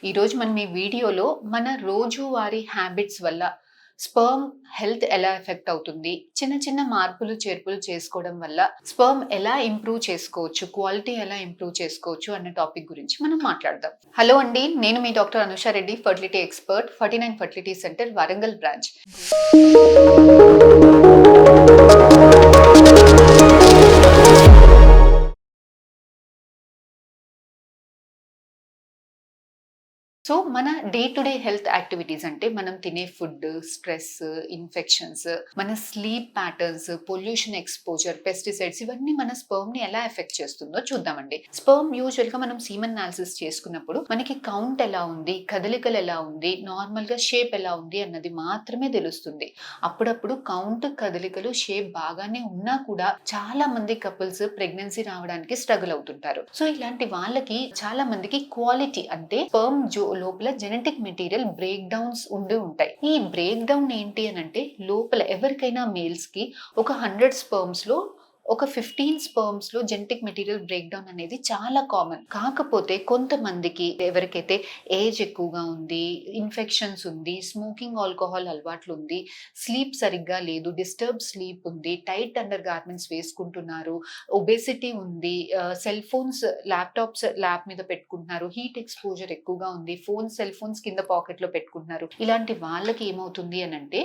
ఈరోజు మనం ఈ వీడియోలో మన రోజువారీ హ్యాబిట్స్ వల్ల స్పర్మ్ హెల్త్ ఎలా ఎఫెక్ట్ అవుతుంది, చిన్న చిన్న మార్పులు చేర్పులు చేసుకోవడం వల్ల స్పర్మ్ ఎలా ఇంప్రూవ్ చేసుకోవచ్చు, క్వాలిటీ ఎలా ఇంప్రూవ్ చేసుకోవచ్చు అన్న టాపిక్ గురించి మనం మాట్లాడదాం. హలో అండి, నేను మీ doctor Anusha Reddy, fertility expert, 49 fertility centre, Warangal branch. So మన day to day health activities అంటే మనం తినే ఫుడ్, స్ట్రెస్, ఇన్ఫెక్షన్స్, మన sleep patterns, pollution exposure, pesticides, ఇవన్నీ మన స్పర్మ్ ని ఎలా ఎఫెక్ట్ చేస్తుందో చూద్దామండి. స్పర్మ్ యూజువల్ గా మనం సీమన్ అనాలిసిస్ చేసుకున్నప్పుడు మనకి కౌంట్ ఎలా ఉంది, కదలికలు ఎలా ఉంది, నార్మల్ గా షేప్ ఎలా ఉంది అన్నది మాత్రమే తెలుస్తుంది. అప్పుడప్పుడు కౌంట్, కదలికలు, షేప్ బాగానే ఉన్నా కూడా చాలా మంది కపుల్స్ ప్రెగ్నెన్సీ రావడానికి స్ట్రగుల్ అవుతుంటారు. సో ఇలాంటి వాళ్ళకి చాలా మందికి క్వాలిటీ అంటే స్పర్మ్ లోపల జెనెటిక్ మెటీరియల్ బ్రేక్ డౌన్స్ ఉండి ఉంటాయి. ఈ బ్రేక్ డౌన్ ఏంటి అని అంటే, లోపల ఎవరికైనా మేల్స్ కి ఒక 100 స్పర్మ్స్ లో ఒక 15 స్పర్మ్స్ లో జెనెటిక్ మెటీరియల్ బ్రేక్ డౌన్ అనేది చాలా కామన్. కాకపోతే కొంతమందికి ఎవరికైతే ఏజ్ ఎక్కువగా ఉంది, ఇన్ఫెక్షన్స్ ఉంది, స్మోకింగ్, ఆల్కహాల్ అలవాట్లు ఉంది, స్లీప్ సరిగ్గా లేదు, డిస్టర్బ్ స్లీప్ ఉంది, టైట్ అండర్ గార్మెంట్స్ వేసుకుంటున్నారు, ఒబేసిటీ ఉంది, సెల్ ఫోన్స్, ల్యాప్టాప్స్ ల్యాప్ మీద పెట్టుకుంటున్నారు, హీట్ ఎక్స్పోజర్ ఎక్కువగా ఉంది, సెల్ ఫోన్స్ కింద పాకెట్ లో పెట్టుకుంటున్నారు. ఇలాంటి వాళ్ళకి ఏమవుతుంది అని అంటే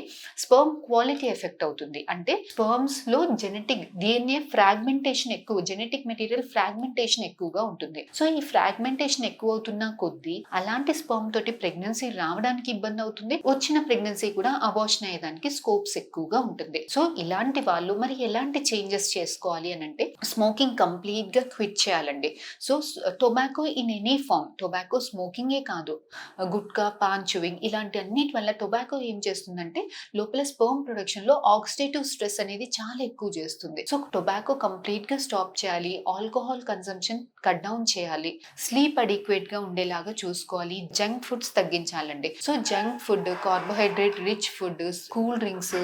స్పర్మ్ క్వాలిటీ ఎఫెక్ట్ అవుతుంది. అంటే స్పర్మ్స్ లో జెనెటిక్ DNA ఫ్రాగ్మెంటేషన్ ఎక్కువ, జెనెటిక్ మెటీరియల్ ఫ్రాగ్మెంటేషన్ ఎక్కువగా ఉంటుంది. సో ఈ ఫ్రాగ్మెంటేషన్ ఎక్కువ అవుతున్న కొద్దీ అలాంటి స్పర్మ్ తోటి ప్రెగ్నెన్సీ రావడానికి ఇబ్బంది అవుతుంది, వచ్చిన ప్రెగ్నెన్సీ కూడా అబార్షన్ అయ్యేదానికి స్కోప్స్ ఎక్కువగా ఉంటుంది. సో ఇలాంటి వాళ్ళు మరి ఎలాంటి చేంజెస్ చేసుకోవాలి అని అంటే, స్మోకింగ్ కంప్లీట్ గా క్విట్ చేయాలండి. So tobacco in any form, tobacco స్మోకింగే కాదు, గుట్కా, పాన్ చూవింగ్, ఇలాంటి అన్నిటి వల్ల టొబాకో ఏం చేస్తుందంటే లోపల స్పర్మ్ ప్రొడక్షన్ లో ఆక్సిడేటివ్ స్ట్రెస్ అనేది చాలా ఎక్కువ చేస్తుంది. సో టొబాకో కంప్లీట్ గా స్టాప్ చేయాలి, ఆల్కహాల్ కన్సంప్షన్ కట్ డౌన్ చేయాలి, స్లీప్ అడిక్వేట్ గా ఉండేలాగా చూసుకోవాలి, జంక్ ఫుడ్స్ తగ్గించాలండి. So junk food, carbohydrate rich food, cool drinks,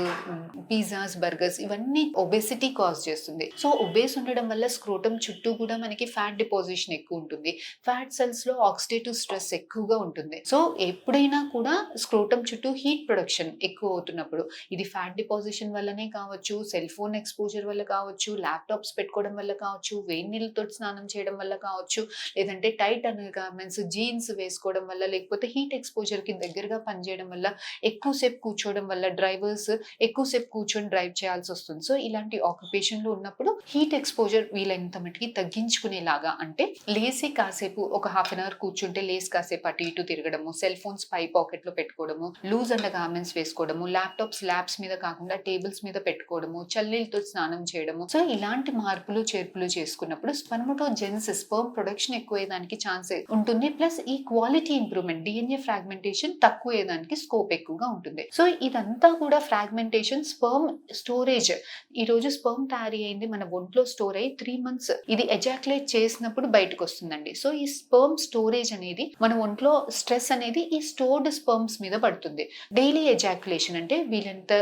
pizzas, burgers, ఇవన్నీ ఒబేసిటీ కాజ్ చేస్తుంది. సో ఒబేస్ ఉండడం వల్ల స్క్రోటం చుట్టూ కూడా మనకి ఫ్యాట్ డిపాజిషన్ ఎక్కువ ఉంటుంది, ఫ్యాట్ సెల్స్ లో ఆక్సిడేటివ్ స్ట్రెస్ ఎక్కువగా ఉంటుంది. సో ఎప్పుడైనా కూడా స్క్రోటం చుట్టూ హీట్ ప్రొడక్షన్ ఎక్కువ అవుతున్నప్పుడు, ఇది ఫ్యాట్ డిపాజిషన్ వల్లనే కావచ్చు, సెల్ ఫోన్ ఎక్స్పోజర్ వల్ల కావచ్చు, ల్యాప్టాప్స్ పెట్టుకోవడం వల్ల కావచ్చు, వేడి నీళ్ళతో స్నానం చేయడం వల్ల కావచ్చు, లేదంటే టైట్ అండర్ గార్మెంట్స్, జీన్స్ వేసుకోవడం వల్ల, లేకపోతే హీట్ ఎక్స్పోజర్ కి దగ్గరగా పనిచేయడం వల్ల, ఎక్కువసేపు కూర్చోవడం వల్ల, డ్రైవర్స్ ఎక్కువసేపు కూర్చొని డ్రైవ్ చేయాల్సి వస్తుంది. సో ఇలాంటి ఆక్యుపేషన్ లో ఉన్నప్పుడు హీట్ ఎక్స్పోజర్ వీలైనంత మటుకి తగ్గించుకునేలాగా, అంటే లేసి కాసేపు ఒక హాఫ్ అన్ అవర్ కూర్చుంటే లేసి కాసేపు అటు ఇటు తిరగడము, సెల్ ఫోన్స్ పై పాకెట్ లో పెట్టుకోవడము, లూజ్ అండర్ గార్మెంట్స్ వేసుకోవడము, ల్యాప్టాప్స్ ల్యాబ్స్ మీద కాకుండా టేబుల్స్ మీద పెట్టుకోవడము, చల్లనీళ్ళతో స్నానం చేయడము. సో ఇలాంటి మార్పులు చేర్పులు చేసుకున్నప్పుడు స్పర్మటోజెన్స్, స్పర్మ్ ప్రొడక్షన్ ఎక్కువయ్యేదానికి ఛాన్స్ ఉంటుంది. ప్లస్ ఈ క్వాలిటీ ఇంప్రూవ్మెంట్, DNA ఫ్రాగ్మెంటేషన్ తక్కువయ్యేదానికి స్కోప్ ఎక్కువగా ఉంటుంది. సో ఇదంతా కూడా ఫ్రాగ్మెంటేషన్, స్పర్మ్ స్టోరేజ్. ఈ రోజు స్పర్మ్ తయారీ అయింది మన ఒంట్లో స్టోర్ అయ్యి 3 months ఇది ఎజాక్యులేట్ చేసినప్పుడు బయటకు వస్తుందండి. సో ఈ స్పర్మ్ స్టోరేజ్ అనేది మన ఒంట్లో స్ట్రెస్ అనేది ఈ స్టోర్డ్ స్పర్మ్స్ మీద పడుతుంది. డైలీ ఎజాక్యులేషన్ అంటే వీళ్ళంత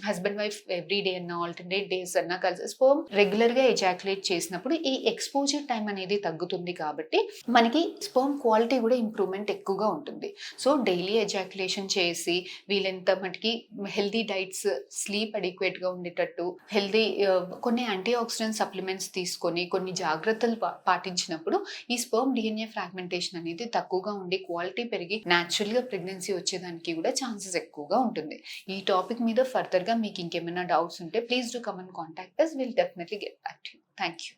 హస్బెండ్ వైఫ్ ఎవ్రీ డే అన్న, ఆల్టర్నేట్ డేస్ అన్న కలిసి స్పర్మ్ రెగ్యులర్ గా ఎజాక్యులేట్ చేసినప్పుడు ఈ ఎక్స్పోజర్ టైం అనేది తగ్గుతుంది. కాబట్టి మనకి స్పర్మ్ క్వాలిటీ కూడా ఇంప్రూవ్మెంట్ ఎక్కువగా ఉంటుంది. సో డైలీ ఎజాక్యులేషన్ చేసి వీళ్ళెంత మటుకి హెల్దీ డైట్స్, స్లీప్ అడిక్వేట్ గా ఉండేటట్టు, హెల్దీ కొన్ని యాంటీ ఆక్సిడెంట్ సప్లిమెంట్స్ తీసుకొని కొన్ని జాగ్రత్తలు పాటించినప్పుడు ఈ స్పర్మ్ DNA ఫ్రాగ్మెంటేషన్ అనేది తక్కువగా ఉండి క్వాలిటీ పెరిగి న్యాచురల్ గా ప్రెగ్నెన్సీ వచ్చేదానికి కూడా ఛాన్సెస్ ఎక్కువగా ఉంటుంది. ఈ టాపిక్ మీద ఫర్దర్ గా మీకు ఇంకేమైనా డౌట్స్ ఉంటే please do come and contact us. We'll definitely get back to you. Thank you.